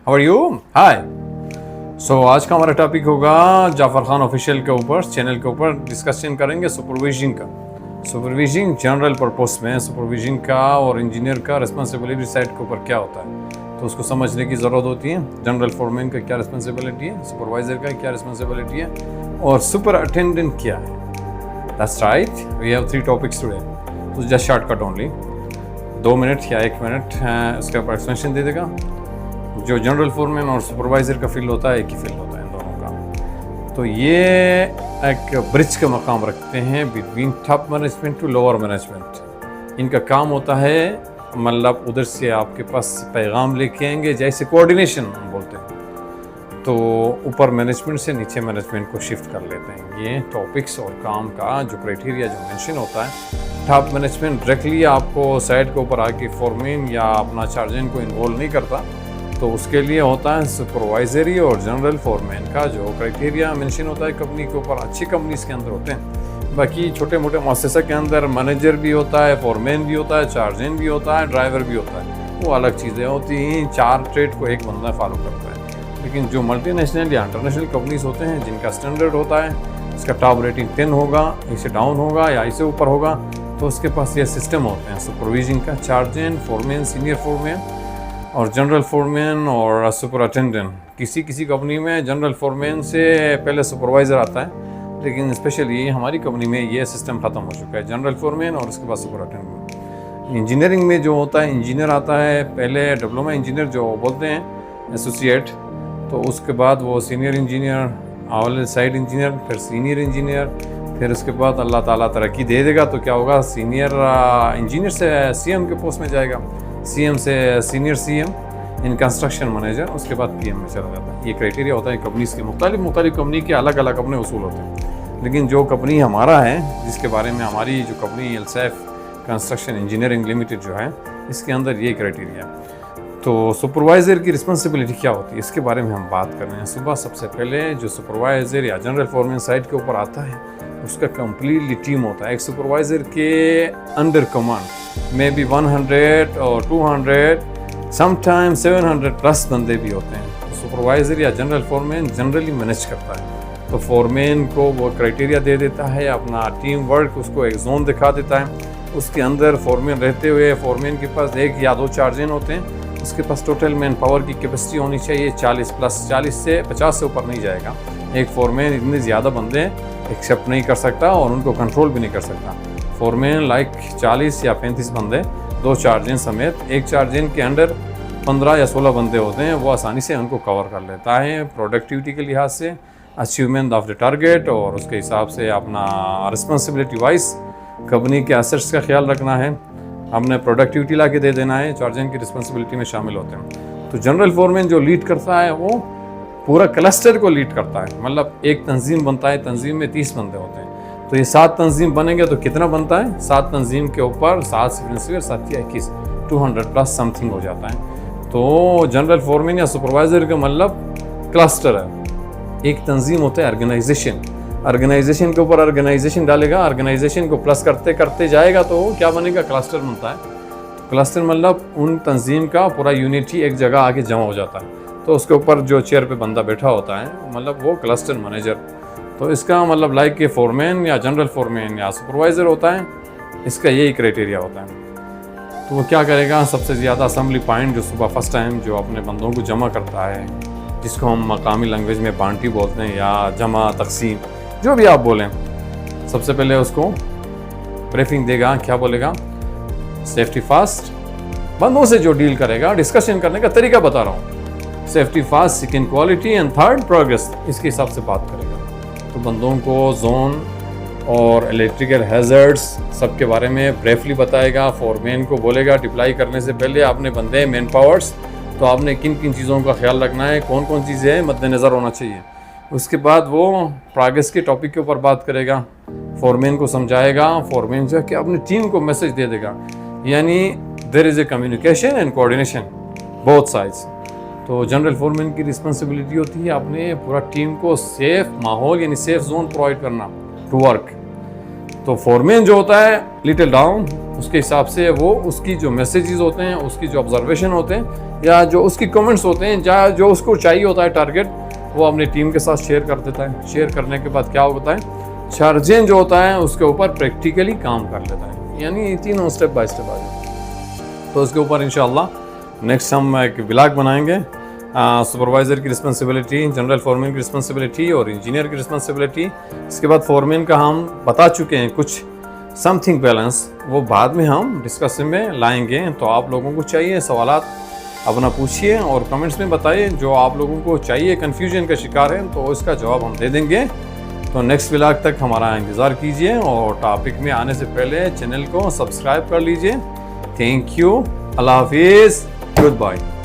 How are you? Hi. So आज का हमारा टॉपिक होगा जाफर खान ऑफिशियल के ऊपर, चैनल के ऊपर डिस्कशन करेंगे सुपरविजन का। सुपरविजन जनरल पर्पस में सुपरविजन का और इंजीनियर का रिस्पॉन्सिबिलिटी साइड के ऊपर क्या होता है, तो उसको समझने की ज़रूरत होती है। जनरल फोरमैन का क्या रिस्पॉन्सिबिलिटी है, सुपरवाइज़र का क्या रिस्पॉन्सिबिलिटी है, और सुपर अटेंडेंट क्या है। That's right, we have 3 topics today. तो जस्ट शॉर्टकट ओनली 2 मिनट या 1 मिनट उसके ऊपर एक्सप्लेनेशन दे देगा। जो जनरल फोरमैन और सुपरवाइज़र का फील्ड होता है, एक ही फील्ड होता है इन दोनों का। तो ये एक ब्रिज का मकाम रखते हैं between top management to lower management. इनका काम होता है मतलब उधर से आपके पास पैगाम लेके आएंगे, जैसे कोऑर्डिनेशन हम बोलते हैं, तो ऊपर मैनेजमेंट से नीचे मैनेजमेंट को शिफ्ट कर लेते हैं। ये टॉपिक्स और काम का जो क्राइटेरिया जो मेंशन होता है, टॉप मैनेजमेंट डायरेक्टली आपको साइड के ऊपर आके फोरमैन या अपना चार्जेंट को इन्वॉल्व नहीं करता, तो उसके लिए होता है सुपरवाइजरी और जनरल फोरमैन का जो क्राइटेरिया मेंशन होता है कंपनी के ऊपर। अच्छी कंपनीज के अंदर होते हैं, बाकी छोटे मोटे मुअस्ससा के अंदर मैनेजर भी होता है, फोरमैन भी होता है, चार्जेंट भी होता है, ड्राइवर भी होता है, वो अलग चीज़ें होती हैं। 4 ट्रेड को एक बंदा फॉलो करता है। लेकिन जो मल्टीनेशनल या इंटरनेशनल कंपनीज होते हैं जिनका स्टैंडर्ड होता है, इसका टॉप रेटिंग 10 होगा, इसे डाउन होगा या इसे ऊपर होगा, तो उसके पास ये सिस्टम होते हैं सुपरविजन का। चार्जेंट, फोरमैन, सीनियर फोरमैन और जनरल फोरमैन और सुपर अटेंडेंट। किसी किसी कंपनी में जनरल फोरमैन से पहले सुपरवाइज़र आता है, लेकिन स्पेशली हमारी कंपनी में ये सिस्टम ख़त्म हो चुका है, जनरल फोरमैन और उसके बाद सुपर अटेंडेंट। इंजीनियरिंग में जो होता है, इंजीनियर आता है पहले, डिप्लोमा इंजीनियर जो बोलते हैं एसोसिएट, तो उसके बाद वो सीनियर इंजीनियर, अवल साइड इंजीनियर, फिर सीनियर इंजीनियर, फिर उसके बाद अल्लाह ताला तरक्की दे देगा तो क्या होगा, सीनियर इंजीनियर से सीएम के पोस्ट में जाएगा, सीएम से senior CM in construction manager, उसके बाद पीएम में चला जाता है। ये क्राइटेरिया होता है कंपनीज के। मुख्तलिफ कंपनी के अलग अलग अपने उसूल होते हैं, लेकिन जो कंपनी हमारा है, जिसके बारे में हमारी जो कंपनी एलसैफ कंस्ट्रक्शन इंजीनियरिंग लिमिटेड जो है, इसके अंदर ये क्राइटेरिया है। तो सुपरवाइज़र की रिस्पॉन्सिबिलिटी क्या होती है, इसके बारे में हम बात कर रहे हैं। सुबह सबसे पहले जो सुपरवाइज़र या जनरल फोरमैन साइड के ऊपर आता है, उसका कंप्लीटली टीम होता है। एक सुपरवाइज़र के अंडर कमांड में भी 100 और 200 समटाइम्स 700 प्लस बंदे भी होते हैं। सुपरवाइज़र या जनरल फोरमैन जनरली मैनेज करता है, तो फोरमैन को वो क्राइटेरिया दे देता है, अपना टीम वर्क उसको एक जोन दिखा देता है। उसके अंदर फोरमैन रहते हुए फोरमैन के पास 1 या 2 चार्जेंट होते हैं। उसके पास टोटल मैन पावर की कैपेसिटी होनी चाहिए 40 प्लस, 40 से 50 से ऊपर नहीं जाएगा। एक फोरमैन इतने ज़्यादा बंदे एक्सेप्ट नहीं कर सकता और उनको कंट्रोल भी नहीं कर सकता। फोरमैन लाइक 40 या 35 बंदे, 2 चार्जेंट समेत, एक चार्जेंट के अंडर 15 या 16 बंदे होते हैं, वो आसानी से उनको कवर कर लेता है। प्रोडक्टिविटी के लिहाज से, अचीवमेंट ऑफ द टारगेट और उसके हिसाब से अपना रिस्पॉन्सिबिलिटी वाइज कंपनी के एसेट्स का ख्याल रखना है, हमने प्रोडक्टिविटी ला के दे देना है, चार्जेंट की रिस्पॉन्सिबिलिटी में शामिल होते हैं। तो जनरल फोरमैन जो लीड करता है, वो पूरा क्लस्टर को लीड करता है। मतलब एक तंजीम बनता है, तंजीम में 30 बंदे होते हैं, तो ये 7 तंजीम बनेंगे तो कितना बनता है, 7 तंजीम के ऊपर 7 से प्रिंसिपल 7 या 21, 200 प्लस समथिंग हो जाता है। तो जनरल फोरमैन या सुपरवाइज़र का मतलब क्लस्टर है। एक तंजीम होता है ऑर्गेनाइजेशन, ऑर्गेनाइजेशन के ऊपर ऑर्गेनाइजेशन डालेगा, ऑर्गेनाइजेशन को प्लस करते करते जाएगा तो क्या बनेगा, क्लस्टर बनता है। तो क्लस्टर मतलब उन तंजीम का पूरा यूनिट ही एक जगह आके जमा हो जाता है, तो उसके ऊपर जो चेयर पे बंदा बैठा होता है, मतलब वो क्लस्टर मैनेजर। तो इसका मतलब लाइक के फोरमैन या जनरल फोरमैन या सुपरवाइज़र होता है, इसका यही क्राइटेरिया होता है। तो वो क्या करेगा, सबसे ज़्यादा असेंबली पॉइंट जो सुबह फर्स्ट टाइम जो अपने बंदों को जमा करता है, जिसको हम मकामी लैंग्वेज में बांटी बोलते हैं या जमा तकसीम, जो भी आप बोलें, सबसे पहले उसको ब्रीफिंग देगा। क्या बोलेगा, सेफ्टी फास्ट, बंदों से जो डील करेगा, डिस्कशन करने का तरीका बता रहा हूँ, safety fast, second quality and third progress, इसके हिसाब से बात करेगा। तो बंदों को जोन और इलेक्ट्रिकल हैजर्ड्स सब के बारे में ब्रीफली बताएगा। फोरमैन को बोलेगा डिप्लाई करने से पहले आपने बंदे मैन पावर्स, तो आपने किन किन चीज़ों का ख्याल रखना है, कौन कौन चीज़ें मद्देनज़र होना चाहिए। उसके बाद वो प्रोग्रेस के टॉपिक के ऊपर बात करेगा, फोरमैन को समझाएगा, फोरमैन जो है कि अपनी टीम को मैसेज दे देगा, यानी there is a communication and coordination both sides. तो जनरल फोरमैन की रिस्पॉन्सिबिलिटी होती है अपने पूरा टीम को सेफ माहौल यानी सेफ जोन प्रोवाइड करना टू वर्क। तो फोरमैन जो होता है लिटिल डाउन, उसके हिसाब से वो उसकी जो मैसेजेस होते हैं, उसकी जो ऑब्जर्वेशन होते हैं या जो उसकी कमेंट्स होते हैं, या जो उसको चाहिए होता है टारगेट, वो अपनी टीम के साथ शेयर कर देता है। शेयर करने के बाद क्या होता है, सर्जन जो होता है उसके ऊपर प्रैक्टिकली काम कर लेता है, यानी तीनों स्टेप बाय स्टेप आ जाते हैं। तो उसके ऊपर इंशाल्लाह नेक्स्ट हम एक व्लॉग बनाएंगे, सुपरवाइज़र की रिस्पॉन्सिबिलिटी, जनरल फोरमैन की रिस्पॉन्सिबिलिटी और इंजीनियर की रिस्पॉन्सिबिलिटी। इसके बाद फोरमैन का हम बता चुके हैं कुछ समथिंग बैलेंस, वो बाद में हम डिस्कशन में लाएंगे। तो आप लोगों को चाहिए सवालात अपना पूछिए और कमेंट्स में बताइए, जो आप लोगों को चाहिए, कन्फ्यूजन का शिकार है तो इसका जवाब हम दे देंगे। तो नेक्स्ट व्लॉग तक हमारा इंतज़ार कीजिए और टॉपिक में आने से पहले चैनल को सब्सक्राइब कर लीजिए। थैंक यू, अल्लाह हाफिज़, गुड बाय।